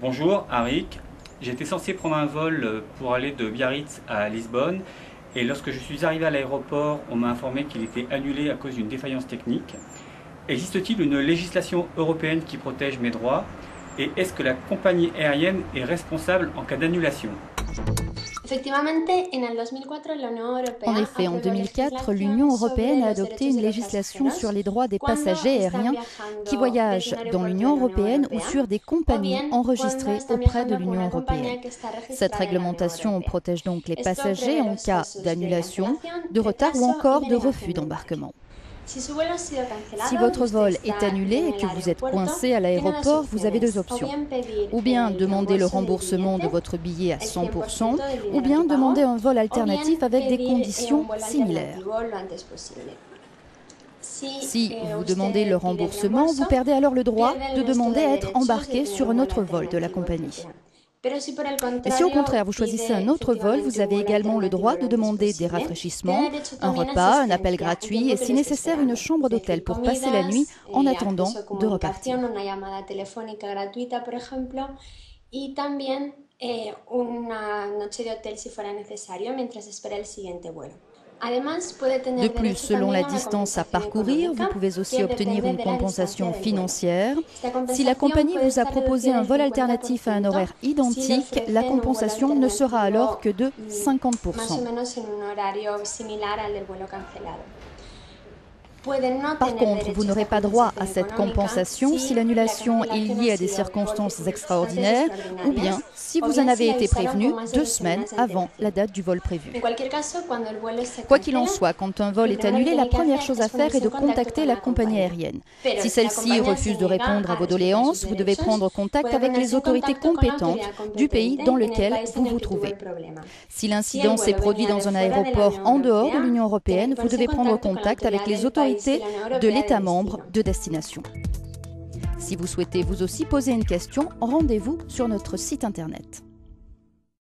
Bonjour, Arik. J'étais censé prendre un vol pour aller de Biarritz à Lisbonne et lorsque je suis arrivé à l'aéroport, on m'a informé qu'il était annulé à cause d'une défaillance technique. Existe-t-il une législation européenne qui protège mes droits et est-ce que la compagnie aérienne est responsable en cas d'annulation? En effet, en 2004, l'Union européenne a adopté une législation sur les droits des passagers aériens qui voyagent dans l'Union européenne ou sur des compagnies enregistrées auprès de l'Union européenne. Cette réglementation protège donc les passagers en cas d'annulation, de retard ou encore de refus d'embarquement. Si votre vol est annulé et que vous êtes coincé à l'aéroport, vous avez deux options. Ou bien demander le remboursement de votre billet à 100%, ou bien demander un vol alternatif avec des conditions similaires. Si vous demandez le remboursement, vous perdez alors le droit de demander à être embarqué sur un autre vol de la compagnie. Et si au contraire vous choisissez un autre vol, vous avez également le droit de demander des rafraîchissements, un repas, un appel gratuit et si nécessaire une chambre d'hôtel pour passer la nuit en attendant de repartir. De plus, selon la distance à parcourir, vous pouvez aussi obtenir une compensation financière. Si la compagnie vous a proposé un vol alternatif à un horaire identique, la compensation ne sera alors que de 50%. Par contre, vous n'aurez pas droit à cette compensation si l'annulation est liée à des circonstances extraordinaires ou bien si vous en avez été prévenu 2 semaines avant la date du vol prévu. Quoi qu'il en soit, quand un vol est annulé, la première chose à faire est de contacter la compagnie aérienne. Si celle-ci refuse de répondre à vos doléances, vous devez prendre contact avec les autorités compétentes du pays dans lequel vous vous trouvez. Si l'incident s'est produit dans un aéroport en dehors de l'Union européenne, vous devez prendre contact avec les autorités de l'État membre de destination. Si vous souhaitez vous aussi poser une question, rendez-vous sur notre site internet.